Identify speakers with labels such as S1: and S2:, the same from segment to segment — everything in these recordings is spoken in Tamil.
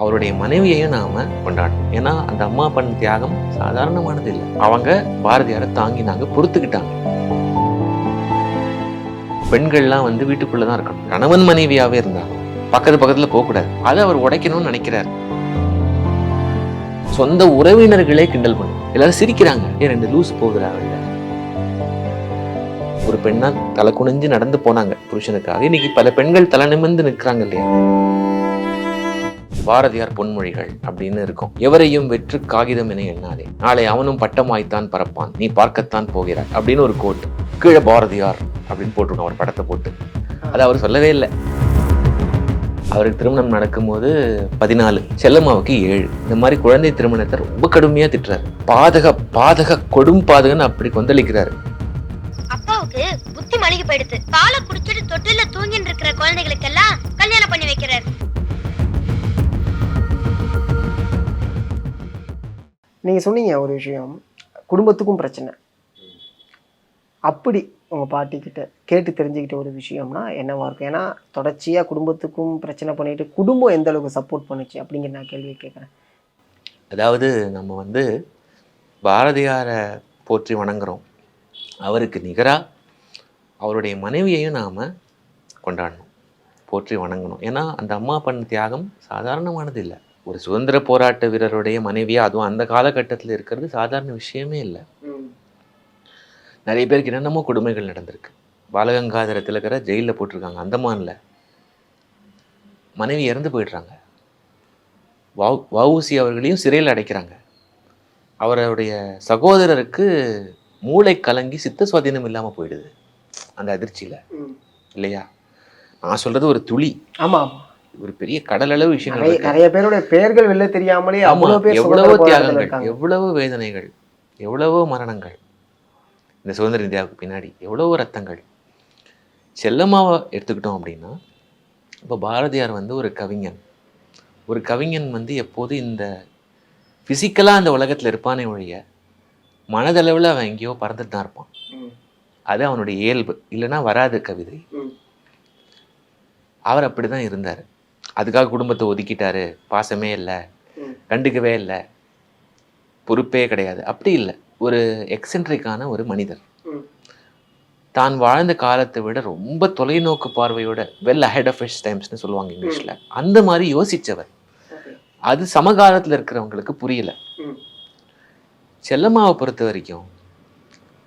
S1: அவருடைய மனைவியையும் நாம கொண்டாடணும். ஏன்னா அந்த அம்மா பண்ண தியாகம் சாதாரணமானது இல்லை. அவங்க பாரதியாரை தாங்கினாங்க, பொறுத்துக்கிட்டாங்க. பெண்கள்லாம் வீட்டுக்குள்ளதான் இருக்கணும். கணவன் மனைவியாவே இருந்தாலும் பக்கத்துல போகக்கூடாது. அதை அவர் உடைக்கணும்னு நினைக்கிறார். சொந்த உறவினர்களே கிண்டல் பண்ணும். எல்லாரும் சிரிக்கிறாங்க. ரெண்டு லூஸ் போகிறாங்க. ஒரு பெண்ணா தலை குனிஞ்சு நடந்து போனாங்க புருஷனுக்காக. இன்னைக்கு பல பெண்கள் தலை நிமிர்ந்து நிற்கிறாங்க இல்லையா? பாரதியார் பொன்மொழிகள் அப்படின்னு இருக்கும். எவரையும் வெற்று காகிதம் என எண்ணாதே, நாளை அவனும் பட்டமாய்த்தான் பறப்பான், நீ பார்க்கத்தான் போகிறாய் அப்படின்னு ஒரு கோட். கீழே பாரதியார் அப்படின்னு போட்டிருக்கோம் அவர் படத்தை போட்டு. அது அவர் சொல்லவே இல்லை. அவருக்கு திருமணம் நடக்கும்போது 14, செல்லம்மாவுக்கு 7. இந்த மாதிரி குழந்தை திருமணத்தை ரொம்ப கடுமையா திட்டுறாரு. பாதக கொடும் பாதகன்னு அப்படி கொந்தளிக்கிறாரு.
S2: அப்பாவுக்கு புத்தி மளிகை போயிடுது. பாலை குடிச்சிட்டு தொட்டில தூங்கிட்டு இருக்கிற குழந்தைகளுக்கெல்லாம் கல்யாணம் பண்ணி வைக்கிறாரு.
S3: நீங்கள் சொன்னீங்க ஒரு விஷயம், குடும்பத்துக்கும் பிரச்சனை. அப்படி உங்கள் பாட்டிக்கிட்ட கேட்டு தெரிஞ்சுக்கிட்ட ஒரு விஷயம்னா என்னவா இருக்கும்? ஏன்னா தொடர்ச்சியாக குடும்பத்துக்கும் பிரச்சனை பண்ணிட்டு குடும்பம் எந்த அளவுக்கு சப்போர்ட் பண்ணுச்சு அப்படிங்கிற நான் கேள்வி கேட்குறேன்.
S1: அதாவது நம்ம பாரதியாரை போற்றி வணங்குறோம். அவருக்கு நிகராக அவருடைய மனைவியையும் நாம் கொண்டாடணும், போற்றி வணங்கணும். ஏன்னா அந்த அம்மா பண்ண தியாகம் சாதாரணமானது இல்லை. ஒரு சுதந்திர போராட்ட வீரருடைய மனைவியா, அதுவும் அந்த காலகட்டத்தில் இருக்கிறது சாதாரண விஷயமே இல்லை. நிறைய பேருக்கு என்னென்னமோ கொடுமைகள் நடந்திருக்கு. பாலகங்காதர திலகரை ஜெயிலில் போட்டிருக்காங்க. அந்தமான்ல மனைவி இறந்து போயிடுறாங்க. வஉசி அவர்களையும் சிறையில் அடைக்கிறாங்க. அவருடைய சகோதரருக்கு மூளை கலங்கி சித்த சுவாதீனம் இல்லாமல் போயிடுது அந்த அதிர்ச்சியில், இல்லையா? நான் சொல்றது ஒரு துளி.
S3: ஆமாம்,
S1: ஒரு பெரிய கடல் அளவு விஷயங்கள்.
S3: நிறைய பேருடைய பெயர்கள் வெளில தெரியாமலே
S1: எவ்வளவோ தியாகங்கள், எவ்வளவோ வேதனைகள், எவ்வளவோ மரணங்கள். இந்த சுதந்திர இந்தியாவுக்கு பின்னாடி எவ்வளவோ ரத்தங்கள். செல்லம்மாவை எடுத்துக்கிட்டோம் அப்படின்னா, இப்போ பாரதியார் ஒரு கவிஞன். ஒரு கவிஞன் எப்போது இந்த ஃபிசிக்கலாக அந்த உலகத்தில் இருப்பானே ஒழிய மனதளவில் அவன் எங்கேயோ பறந்துட்டு தான் இருப்பான். அது அவனுடைய இயல்பு. இல்லைன்னா வராது கவிதை. அவர் அப்படி தான் இருந்தார். அதுக்காக குடும்பத்தை ஒதுக்கிட்டாரு, பாசமே இல்லை, கண்டுக்கவே இல்லை, பொறுப்பே கிடையாது, அப்படி இல்லை. ஒரு எக்ஸென்ட்ரிக்கான ஒரு மனிதர். தான் வாழ்ந்த காலத்தை விட ரொம்ப தொலைநோக்கு பார்வையோட, வெல் அஹெட் ஆஃப் ஹிஸ் டைம்ஸ்னு சொல்லுவாங்க இங்கிலீஷ்ல, அந்த மாதிரி யோசிச்சவர். அது சமகாலத்தில் இருக்கிறவங்களுக்கு புரியல. செல்லம்மாவை பொறுத்த வரைக்கும்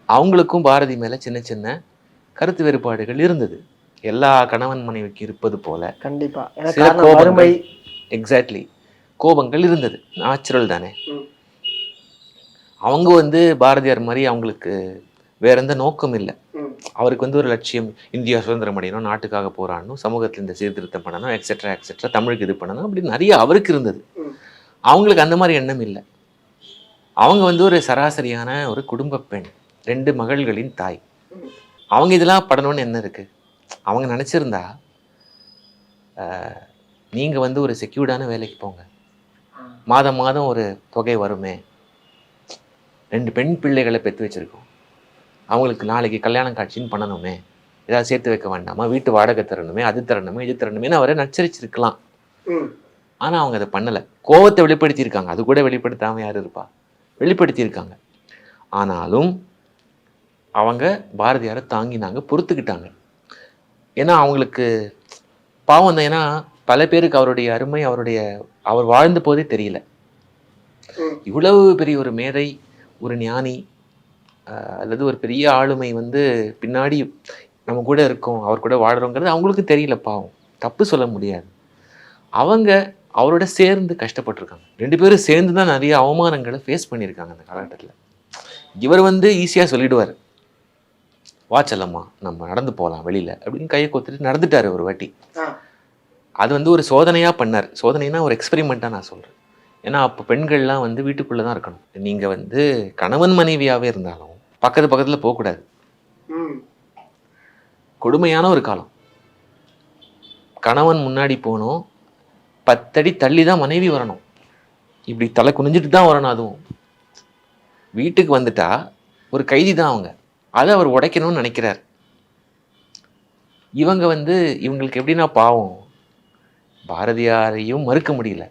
S1: அவங்களுக்கும் பாரதி மேல சின்ன சின்ன கருத்து வேறுபாடுகள் இருந்தது. எல்லா கணவன் மனைவிக்கு இருப்பது போல
S3: கண்டிப்பா
S1: சில கோபங்கள், எக்ஸாக்ட்லி, கோபங்கள் இருந்தது. நேச்சுரல் தானே. அவங்க பாரதியார் மாதிரி அவங்களுக்கு வேற எந்த நோக்கம் இல்லை. அவருக்கு ஒரு லட்சியம், இந்தியா சுதந்திரம் அடையணும், நாட்டுக்காக போராடணும், சமூகத்தில் இந்த சீர்திருத்தம் பண்ணணும், எக்ஸெட்ரா எக்ஸெட்ரா, தமிழுக்கு இது பண்ணணும், அப்படின்னு நிறைய அவருக்கு இருந்தது. அவங்களுக்கு அந்த மாதிரி எண்ணம் இல்லை. அவங்க ஒரு சராசரியான ஒரு குடும்ப பெண், 2 மகள்களின் தாய். அவங்க இதெல்லாம் படணும்னு என்ன இருக்கு? அவங்க நினச்சிருந்தா நீங்கள் ஒரு செக்யூர்டான வேலைக்கு போங்க, மாதம் மாதம் ஒரு தொகை வருமே, 2 பெண் பிள்ளைகளை பெற்று வச்சுருக்கோம், அவங்களுக்கு நாளைக்கு கல்யாணம் காட்சின்னு பண்ணணுமே, ஏதாவது சேர்த்து வைக்க வேண்டாமா, வீட்டு வாடகை தரணுமே, அது தரணுமே, இது தரணுமேனு அவரை நச்சரிச்சிருக்கலாம். ஆனால் அவங்க அதை பண்ணலை. கோபத்தை வெளிப்படுத்தியிருக்காங்க. அது கூட வெளிப்படுத்தாமல் யார் இருப்பா? வெளிப்படுத்தியிருக்காங்க. ஆனாலும் அவங்க பாரதியாரை தாங்கினாங்க, பொறுத்துக்கிட்டாங்க. ஏன்னா அவங்களுக்கு பாவம் தான். ஏன்னா பல பேருக்கு அவருடைய அருமை அவர் வாழ்ந்த போதே தெரியல. இவ்வளவு பெரிய ஒரு மேதை, ஒரு ஞானி, அல்லது ஒரு பெரிய ஆளுமை பின்னாடி நம்ம கூட இருக்கோம், அவர் கூட வாடுறோங்கிறது அவங்களுக்கு தெரியல. பாவம், தப்பு சொல்ல முடியாது. அவங்க அவரோட சேர்ந்து கஷ்டப்பட்டிருக்காங்க. 2 பேரும் சேர்ந்து தான் நிறைய அவமானங்களை ஃபேஸ் பண்ணியிருக்காங்க அந்த காலகட்டத்தில். இவர் ஈஸியாக சொல்லிடுவார், வா செல்லம்மா நம்ம நடந்து போகலாம் வெளியில் அப்படின்னு கையை கொத்துட்டு நடந்துட்டார் ஒரு வாட்டி. அது ஒரு சோதனையாக பண்ணார். சோதனைனா ஒரு எக்ஸ்பெரிமெண்ட்டாக நான் சொல்கிறேன். ஏன்னா அப்போ பெண்கள்லாம் வீட்டுக்குள்ளே தான் இருக்கணும். நீங்கள் கணவன் மனைவியாகவே இருந்தாலும் பக்கத்தில் போகக்கூடாது. கொடுமையான ஒரு காலம். கணவன் முன்னாடி போகணும், 10 அடி தள்ளி தான் மனைவி வரணும். இப்படி தலை குனிஞ்சிட்டு தான் வரணும். அதுவும் வீட்டுக்கு வந்துட்டா ஒரு கைதி தான் அவங்க. அதை அவர் உடைக்கணும்னு நினைக்கிறார். இவங்களுக்கு எப்படின்னா பாவம், பாரதியாரையும் மறுக்க முடியல,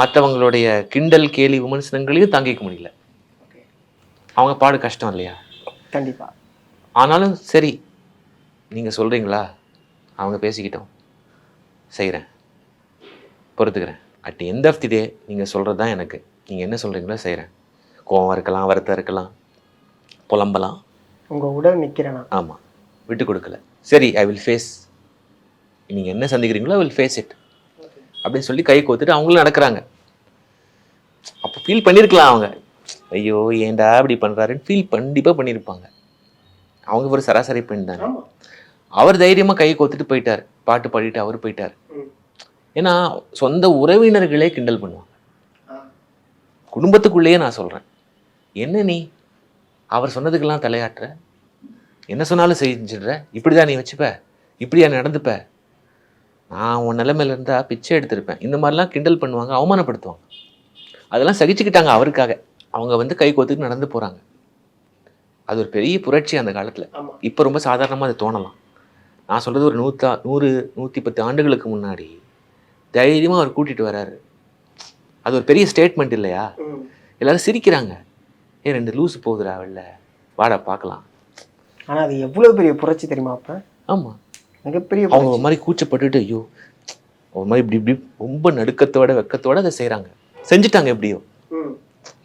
S1: மற்றவங்களுடைய கிண்டல் கேலி விமர்சனங்களையும் தாங்கிக்க முடியல. அவங்க பாடு கஷ்டம் இல்லையா?
S3: கண்டிப்பா.
S1: ஆனாலும் சரி, நீங்கள் சொல்கிறீங்களா, அவங்க பேசிக்கிட்டோம், செய்கிறேன், பொறுத்துக்கிறேன். At the end of the day நீங்கள் சொல்கிறது தான் எனக்கு. நீங்கள் என்ன சொல்கிறீங்களோ செய்கிறேன். கோவம் இருக்கலாம், வருத்தம் இருக்கலாம், புலம்பலாம்.
S3: உங்கள் உடல் நிற்கிறேனா?
S1: ஆமாம், விட்டு கொடுக்கல. சரி, ஐ வில் ஃபேஸ், நீங்கள் என்ன சந்திக்கிறீங்களோ ஐ வில் ஃபேஸ் இட் அப்படின்னு சொல்லி கை கோத்துட்டு அவங்களும் நடக்கிறாங்க. அப்போ ஃபீல் பண்ணியிருக்கலாம் அவங்க, ஐயோ ஏன்டா இப்படி பண்ணுறாருன்னு ஃபீல் கண்டிப்பாக பண்ணியிருப்பாங்க. அவங்க ஒரு சராசரி பெண் தானே. அவர் தைரியமாக கை கோத்துட்டு போயிட்டார், பாட்டு பாடிட்டு அவர் போயிட்டார். ஏன்னா சொந்த உறவினர்களே கிண்டல் பண்ணுவாங்க. குடும்பத்துக்குள்ளேயே நான் சொல்கிறேன், என்ன நீ அவர் சொன்னதுக்கெல்லாம் தலையாட்டுற, என்ன சொன்னாலும் செஞ்சிடுற, இப்படி தான் நீ வச்சுப்ப, இப்படியா நடந்துப்ப, நான் உன் நிலைமையில இருந்தா பிச்சை எடுத்திருப்பேன். இந்த மாதிரிலாம் கிண்டல் பண்ணுவாங்க, அவமானப்படுத்துவாங்க. அதெல்லாம் சகிச்சுக்கிட்டாங்க அவருக்காக. அவங்க வந்து கை கோத்துக்கு நடந்து போகிறாங்க. அது ஒரு பெரிய புரட்சி அந்த காலத்தில். இப்போ ரொம்ப சாதாரணமாக அது தோணலாம். நான் சொல்கிறது ஒரு 100-110 ஆண்டுகளுக்கு முன்னாடி தைரியமாக அவர் கூட்டிகிட்டு வராரு. அது ஒரு பெரிய ஸ்டேட்மெண்ட் இல்லையா? எல்லாரும் சிரிக்கிறாங்க, ஏன் 2 லூஸு போகுதுடா வெளில, வாடா பார்க்கலாம்.
S3: ஆனால் அது எவ்வளோ பெரிய புரட்சி தெரியுமா அப்போ? ஆமாம், மிகப்பெரிய.
S1: அவங்க ஒரு மாதிரி கூச்சப்பட்டுட்டு, ஐயோ ஒரு மாதிரி இப்படி இப்படி ரொம்ப நடுக்கத்தோட வெக்கத்தோடு அதை செய்கிறாங்க, செஞ்சுட்டாங்க எப்படியோ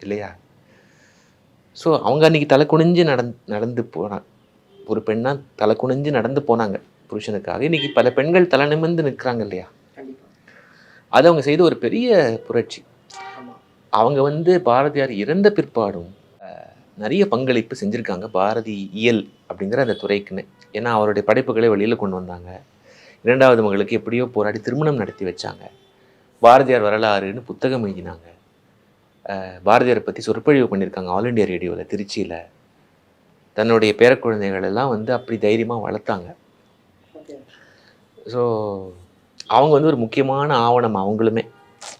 S1: இல்லையா? ஸோ அவங்க அன்றைக்கி தலை குனிஞ்சு நடந்து போனாங்க. ஒரு பெண்ணாக தலை குனிஞ்சு நடந்து போனாங்க புருஷனுக்காக. இன்றைக்கி பல பெண்கள் தலை நிமிர்ந்து நிற்கிறாங்க இல்லையா? அது அவங்க செய்த ஒரு பெரிய புரட்சி. அவங்க வந்து பாரதியார் இறந்த பிற்பாடும் நிறைய பங்களிப்பு செஞ்சுருக்காங்க பாரதி இயல் அப்படிங்கிற அந்த துறைக்குன்னு. ஏன்னா அவருடைய படைப்புகளை வெளியில் கொண்டு வந்தாங்க. 2வது மகளுக்கு எப்படியோ போராடி திருமணம் நடத்தி வச்சாங்க. பாரதியார் வரலாறுன்னு புத்தகம் எழுதினாங்க. பாரதியாரை பற்றி சொற்பொழிவு பண்ணியிருக்காங்க ஆல் இண்டியா ரேடியோவில், திருச்சியில். தன்னுடைய பேரக்குழந்தைகள் எல்லாம் வந்து அப்படி தைரியமாக வளர்த்தாங்க. ஸோ அவங்க வந்து ஒரு முக்கியமான ஆவணம். அவங்களுமே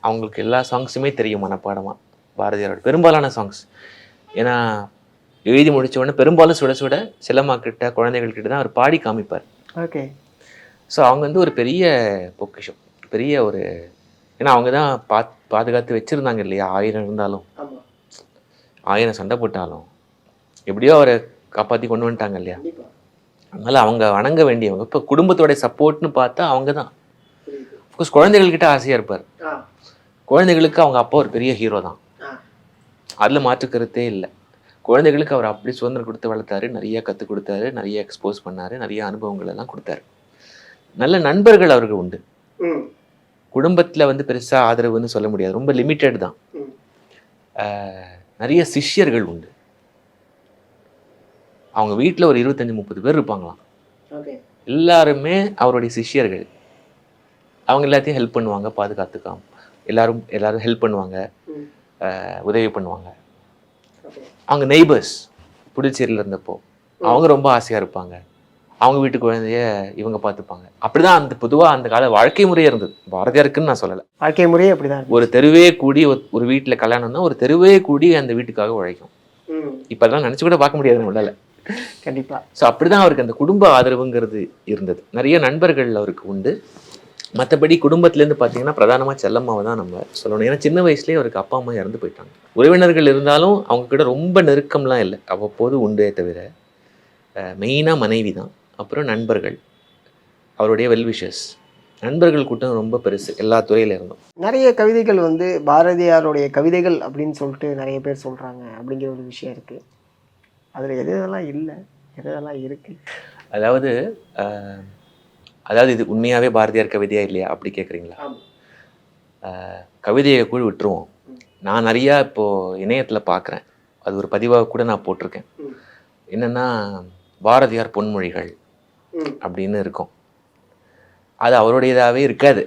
S1: அவங்களுக்கு எல்லா சாங்ஸுமே தெரியும் மனப்பாடமாக, பாரதியாரோட பெரும்பாலான சாங்ஸ். ஏன்னா எழுதி முடித்த உடனே பெரும்பாலும் சுட சுட செல்லம்மாக்கிட்ட குழந்தைகள்கிட்ட தான் அவர் பாடி காமிப்பார்.
S3: ஓகே.
S1: ஸோ அவங்க வந்து ஒரு பெரிய பொக்கிஷம், பெரிய ஒரு, ஏன்னா அவங்க தான் பாதுகாத்து வச்சுருந்தாங்க இல்லையா? 1000 இருந்தாலும் 1000 சண்டை போட்டாலும் எப்படியோ அவரை காப்பாற்றி கொண்டு வந்துட்டாங்க இல்லையா? அதனால் அவங்க வணங்க வேண்டியவங்க. இப்போ குடும்பத்தோட சப்போர்ட்னு பார்த்தா அவங்க தான். அஃப்கோர்ஸ் குழந்தைகள்கிட்ட ஆசையாக இருப்பார். குழந்தைகளுக்கு அவங்க அப்பா ஒரு பெரிய ஹீரோ தான், அதில் மாற்றுக்கருத்தே இல்லை. குழந்தைகளுக்கு அவர் அப்படி சுதந்திரம் கொடுத்து வளர்த்தாரு, நிறைய கற்றுக் கொடுத்தாரு, நிறைய எக்ஸ்போஸ் பண்ணார், நிறைய அனுபவங்கள் எல்லாம் கொடுத்தாரு. நல்ல நண்பர்கள் அவருக்கு உண்டு. குடும்பத்தில் வந்து பெருசாக ஆதரவுன்னு சொல்ல முடியாது, ரொம்ப லிமிட்டட் தான். நிறைய சிஷ்யர்கள் உண்டு. அவங்க வீட்டில் ஒரு 25-30 பேர் இருப்பாங்களாம். எல்லாருமே அவருடைய சிஷ்யர்கள். அவங்க எல்லாத்தையும் ஹெல்ப் பண்ணுவாங்க, பாதுகாத்துக்காம எல்லாரும் ஹெல்ப் பண்ணுவாங்க, உதவி பண்ணுவாங்க. அவங்க நெய்பர்ஸ் புதுச்சேரியில் இருந்தப்போ அவங்க ரொம்ப ஆசையாக இருப்பாங்க. அவங்க வீட்டு குழந்தைய இவங்க பார்த்துப்பாங்க. அப்படிதான் அந்த பொதுவாக அந்த கால வாழ்க்கை முறையே இருந்தது. பாரதியாருக்குன்னு நான் சொல்லலை, வாழ்க்கை முறையே அப்படிதான். ஒரு தெருவே கூடி ஒரு வீட்டில் கல்யாணம்னா ஒரு தெருவே கூடி அந்த வீட்டுக்காக உழைக்கும். இப்போதான் நினச்சி கூட பார்க்க முடியாது நம்மளால. கண்டிப்பாக. ஸோ அப்படிதான் அவருக்கு அந்த குடும்ப ஆதரவுங்கிறது இருந்தது. நிறைய நண்பர்கள் அவருக்கு உண்டு. மற்றபடி குடும்பத்துலேருந்து பார்த்தீங்கன்னா பிரதானமாக செல்லம்மாவை தான் நம்ம சொல்லணும். ஏன்னா சின்ன வயசுலேயே அவருக்கு அப்பா அம்மா இறந்து போயிட்டாங்க. உறவினர்கள் இருந்தாலும் அவங்கக்கிட்ட ரொம்ப நெருக்கம்லாம் இல்லை, அவ்வப்போது உண்டே தவிர. மெயினாக மனைவி தான், அப்புறம் நண்பர்கள், அவருடைய வெல்விஷர்ஸ். நண்பர்கள் கூட்டம் ரொம்ப பெருசு எல்லா துறையில இருந்தும். நிறைய கவிதைகள் வந்து பாரதியாருடைய கவிதைகள் அப்படின்னு சொல்லிட்டு நிறைய பேர் சொல்கிறாங்க அப்படிங்கிற ஒரு விஷயம் இருக்குது. அதில் எதெல்லாம் இல்லை, எதெல்லாம் இருக்குது? அதாவது இது உண்மையாகவே பாரதியார் கவிதையா இல்லையா அப்படி கேட்குறீங்களா? கவிதையை கூட விட்டுருவோம். நான் நிறையா இப்போது இணையத்தில் பார்க்குறேன், அது ஒரு பதிவாக கூட நான் போட்டிருக்கேன். என்னென்னா பாரதியார் பொன்மொழிகள் அப்படின்னு இருக்கும். அது அவருடையதாகவே இருக்காது,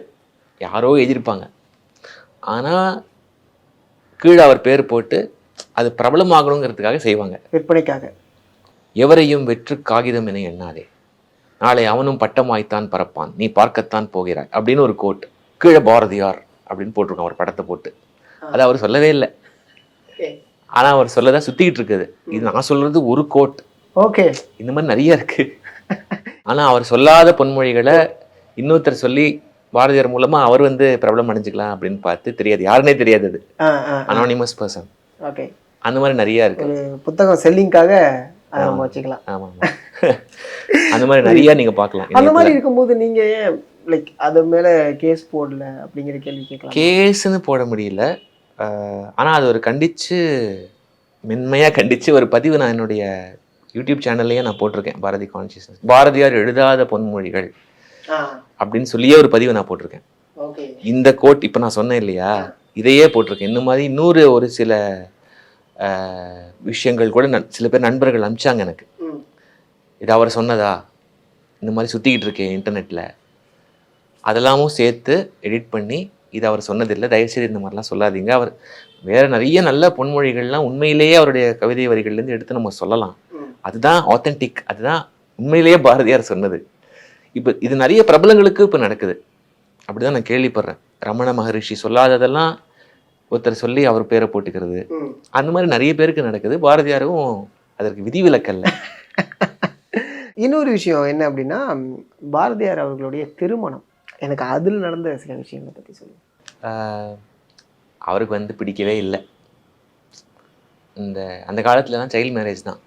S1: யாரோ எழுதியிருப்பாங்க. ஆனால் கீழே அவர் பேர் போட்டு அது பிரபலமாகணுங்கிறதுக்காக செய்வாங்க, விற்பனைக்காக. எவரையும் வெற்று காகிதம் என எண்ணாதே, நாளை அவனும் பட்டமாய்த்தான் பறப்பான், நீ பார்க்கத்தான் போகிறாய் அப்படின்னு ஒரு கோட் கீழே பாரதியார் அப்படின்னு போட்டிருக்கோம் அவர் படத்தை போட்டு. அது அவர் சொல்லவே இல்லை, ஆனால் அவர் சொல்லதான் சுற்றிக்கிட்டு இருக்குது. இது நான் சொல்கிறது ஒரு கோட். ஓகே, இந்த மாதிரி நிறைய இருக்கு. ஆனால் அவர் சொல்லாத பொன்மொழிகளை இன்னொருத்தர் சொல்லி பாரதியார் மூலமா அவர் வந்து பிரபலம் அடைஞ்சிக்கலாம் அப்படின்னு பார்த்து, தெரியாது, யாருன்னே தெரியாது, அது அனானிமஸ் பர்சன்.
S3: ஓகே,
S1: அந்த மாதிரி நிறைய இருக்கு.
S3: ஒரு புத்தகம் செல்லிங்காக அதை நம்ம வச்சுக்கலாம்.
S1: ஆமா ஆமா. அந்த மாதிரி நிறைய நீங்க பார்க்கலாம்.
S3: அந்த மாதிரி இருக்கும்போது நீங்க ஏன் லைக் அது மேல கேஸ் போடல அப்படிங்கிற கேள்வி கேட்கலாம்.
S1: கேஸ்ன்னு போட முடியல. ஆனா அது ஒரு கண்டிச்சு, மென்மையா கண்டிச்சு ஒரு பதிவு நான் என்னுடைய யூடியூப் சேனல்லையே நான் போட்டிருக்கேன். பாரதி கான்சியஸ்னஸ், பாரதியார் எழுதாத பொன்மொழிகள் அப்படின்னு சொல்லியே ஒரு பதிவு நான் போட்டிருக்கேன். இந்த கோட் இப்போ நான் சொன்னேன் இல்லையா, இதையே போட்டிருக்கேன். இந்த மாதிரி இன்னொரு ஒரு சில விஷயங்கள் கூட சில பேர் நண்பர்கள் அனுப்பிச்சாங்க எனக்கு. இது அவர் சொன்னதா, இந்த மாதிரி சுற்றிக்கிட்டு இருக்கேன் இன்டர்நெட்டில், அதெல்லாமும் சேர்த்து எடிட் பண்ணி, இது அவர் சொன்னதில்லை, தயவுசெய்து இந்த மாதிரிலாம் சொல்லாதீங்க, அவர் வேறு நிறைய நல்ல பொன்மொழிகள்லாம் உண்மையிலேயே அவருடைய கவிதை வரிகள்லேருந்து எடுத்து நம்ம சொல்லலாம், அதுதான் ஆத்தென்டிக், அதுதான் உண்மையிலேயே பாரதியார் சொன்னது. இப்போ இது நிறைய பிரபலங்களுக்கு இப்போ நடக்குது, அப்படிதான் நான் கேள்விப்படுறேன். ரமண மகரிஷி சொல்லாததெல்லாம் ஒருத்தர் சொல்லி அவர் பேரை போட்டுக்கிறது, அந்த மாதிரி நிறைய பேருக்கு நடக்குது. பாரதியாரும் அதற்கு விதிவிலக்கல்ல.
S3: இன்னொரு விஷயம் என்ன அப்படின்னா, பாரதியார் அவர்களுடைய திருமணம், எனக்கு அதில் நடந்த சில விஷயங்களை பற்றி சொல்லுங்கள்.
S1: அவருக்கு வந்து பிடிக்கவே இல்லை. அந்த காலத்துலலாம் சைல்டு மேரேஜ் தான்.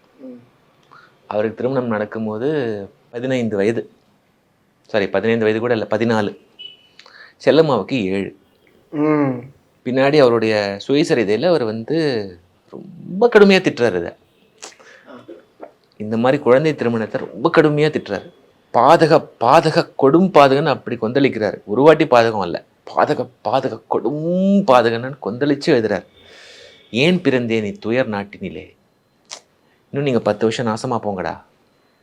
S1: அவருக்கு திருமணம் நடக்கும்போது 15 வயது, சாரி 15 வயது கூட இல்லை, 14. செல்லம்மாவுக்கு 7. பின்னாடி அவருடைய சுயசரிதையில் அவர் வந்து ரொம்ப கடுமையாக திட்டுறாரு. இதை இந்த மாதிரி குழந்தை திருமணத்தை ரொம்ப கடுமையாக திட்டுறாரு. பாதக கொடும் பாதகன்னு அப்படி கொந்தளிக்கிறாரு. ஒரு வாட்டி பாதகம் அல்ல, பாதக கொடும் பாதகன்னு கொந்தளிச்சு எழுதுறாரு. ஏன் பிறந்தே நீ துயர் நாட்டினிலே, இன்னும் நீங்கள் 10 வருஷம் நாசமாக போங்கடா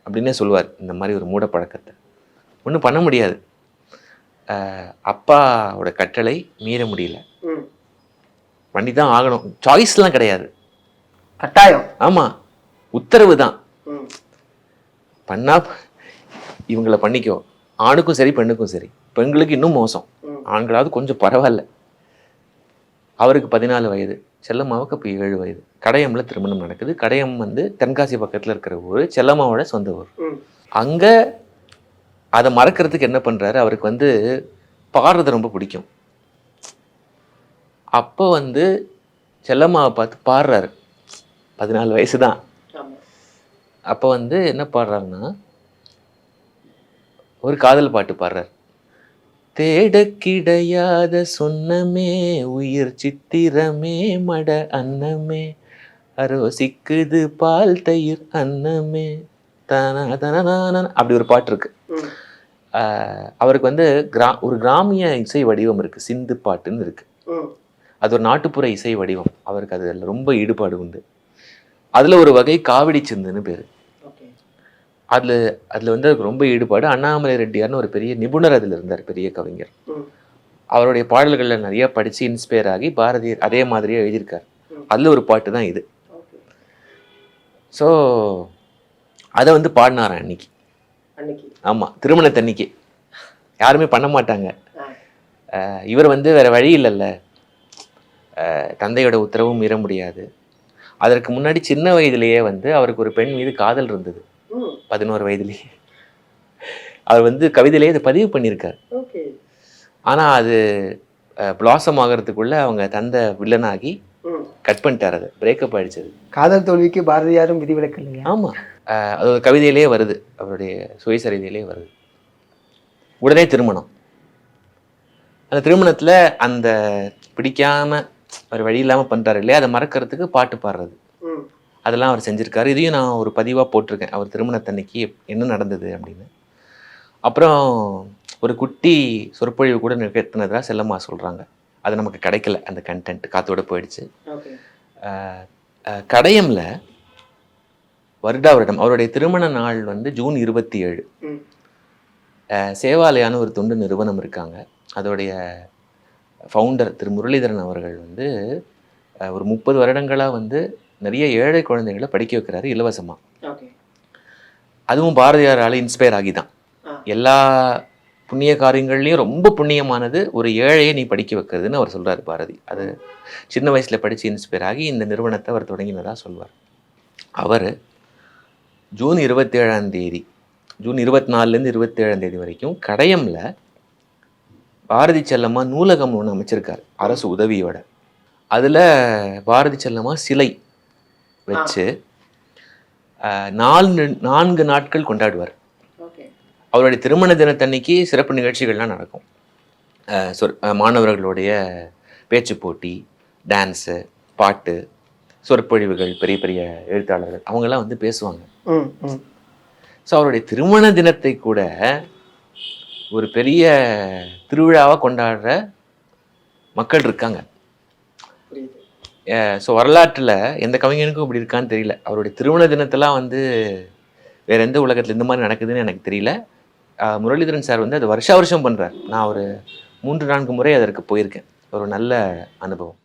S1: அப்படின்னே சொல்லுவார். இந்த மாதிரி ஒரு மூட பழக்கத்தை ஒன்றும் பண்ண முடியாது. அப்பாவோட கட்டளை மீற முடியல, பண்ணி தான் ஆகணும். சாய்ஸ்லாம் கிடையாது,
S3: கட்டாயம்.
S1: ஆமாம், உத்தரவு தான். பண்ணா இவங்களை பண்ணிக்கோ. ஆணுக்கும் சரி பெண்ணுக்கும் சரி. பெண்களுக்கு இன்னும் மோசம், ஆண்களாவது கொஞ்சம் பரவாயில்ல. அவருக்கு 14 வயது, செல்லம்மாவுக்கு அப்போ 7 வயது. கடையம்ல திருமணம் நடக்குது. கடையம் வந்து தென்காசி பக்கத்தில் இருக்கிற ஊர், செல்லம்மாவோட சொந்த ஊர். அங்கே அதை மறக்கிறதுக்கு என்ன பண்ணுறாரு, அவருக்கு வந்து பாடுறது ரொம்ப பிடிக்கும். அப்போ வந்து செல்லம்மாவை பார்த்து பாடுறாரு. 14 வயசு தான். அப்போ வந்து என்ன பாடுறாருன்னா, ஒரு காதல் பாட்டு பாடுறார். தேட கிடையாத சொன்னமே உயிர் சித்திரமே மட அன்னமே அரோசிக்குது பால் தயிர் அன்னமே தன தன அப்படி ஒரு பாட்டு இருக்கு. அவருக்கு வந்து ஒரு கிராமிய இசை வடிவம் இருக்கு, சிந்து பாட்டுன்னு இருக்கு. அது ஒரு நாட்டுப்புற இசை வடிவம். அவருக்கு அதில் ரொம்ப ஈடுபாடு உண்டு. அதில் ஒரு வகை காவடி சிந்துன்னு பேர். அதில் வந்து அதுக்கு ரொம்ப ஈடுபாடு. அண்ணாமலை ரெட்டியார்னு ஒரு பெரிய நிபுணர் அதில் இருந்தார், பெரிய கவிஞர். அவருடைய பாடல்களில் நிறைய படித்து இன்ஸ்பயர் ஆகி பாரதியார் அதே மாதிரியே எழுதியிருக்கார். அதில் ஒரு பாட்டு தான் இது. ஸோ அதை வந்து பாடினாராம் அன்னைக்கு. ஆமாம், திருமணத்தன்னைக்கு. யாருமே பண்ண மாட்டாங்க. இவர் வந்து வேறு வழி இல்லைல்ல, தந்தையோட உத்தரவும் மீற முடியாது. அதற்கு முன்னாடி சின்ன வயதிலேயே வந்து அவருக்கு ஒரு பெண் மீது காதல் இருந்தது. 11 வயதுலேயே அவர் வந்து கவிதையிலேயே அதை பதிவு பண்ணியிருக்கார். ஆனால் அது பிளாசம் ஆகிறதுக்குள்ள அவங்க தந்தை வில்லனாகி கட் பண்ணிட்டார், அதை பிரேக்கப் ஆயிடுச்சு.
S3: காதல் தோல்விக்கு பாரதியாரும் விதிவிலக்கு இல்லையா? ஆமாம்,
S1: அது ஒரு கவிதையிலே வருது, அவருடைய சுயசரிதையிலே வருது. உடனே திருமணம். அந்த திருமணத்தில் அந்த பிடிக்காம அவர் வழி இல்லாமல் பண்ணுறாரு இல்லையா, அதை மறக்கிறதுக்கு பாட்டு பாடுறது, அதெல்லாம் அவர் செஞ்சுருக்காரு. இதையும் நான் ஒரு பதிவாக போட்டிருக்கேன், அவர் திருமணத்தன்னைக்கு என்ன நடந்தது அப்படின்னு. அப்புறம் ஒரு குட்டி சொற்பொழிவு கூட நிகழ்த்தினதா செல்லம்மா சொல்கிறாங்க. அது நமக்கு கிடைக்கல, அந்த கண்டென்ட் காத்தோட போயிடுச்சு. கடையம்ல வருடம் அவருடைய திருமண நாள் வந்து ஜூன் 27. சேவாலயான்னு ஒரு தொண்டு நிறுவனம் இருக்காங்க, அதோடைய ஃபவுண்டர் திரு முரளிதரன் அவர்கள் வந்து ஒரு 30 வருடங்களாக வந்து நிறைய ஏழை குழந்தைகளை படிக்க வைக்கிறாரு இலவசமாக. அதுவும் பாரதியாரால் இன்ஸ்பயர் ஆகி தான். எல்லா புண்ணிய காரியங்கள்லையும் ரொம்ப புண்ணியமானது ஒரு ஏழையை நீ படிக்க வைக்கிறதுன்னு அவர் சொல்கிறார் பாரதி. அது சின்ன வயசில் படித்து இன்ஸ்பயர் ஆகி இந்த நிறுவனத்தை அவர் தொடங்கினதாக சொல்வார். அவர் ஜூன் 27 ஜூன் 24லேருந்து 27 வரைக்கும் கடையம்ல பாரதி செல்லம்மா நூலகம் ஒன்று அமைச்சிருக்காரு அரசு உதவியோட. அதில் பாரதி செல்லம்மா சிலை வச்சு 4 நாட்கள் கொண்டாடுவார். அவருடைய திருமண தினத்தன்னைக்கு சிறப்பு நிகழ்ச்சிகள்லாம் நடக்கும். மாணவர்களுடைய பேச்சு போட்டி, டான்ஸு, பாட்டு, சொற்பொழிவுகள், பெரிய பெரிய எழுத்தாளர்கள் அவங்கெல்லாம் வந்து பேசுவாங்க. ஸோ அவருடைய திருமண தினத்தை கூட ஒரு பெரிய திருவிழாவாக கொண்டாடுற மக்கள் இருக்காங்க. ஸோ வரலாற்றில் எந்த கவிஞனுக்கும் இப்படி இருக்கான்னு தெரியல. அவருடைய திருமண தினத்தெல்லாம் வந்து வேற எந்த உலகத்தில் இந்த மாதிரி நடக்குதுன்னு எனக்கு தெரியல. முரளிதரன் சார் வந்து அது வருஷம் பண்ணுறார். நான் ஒரு 3-4 முறை அதற்கு போயிருக்கேன். ஒரு நல்ல அனுபவம்.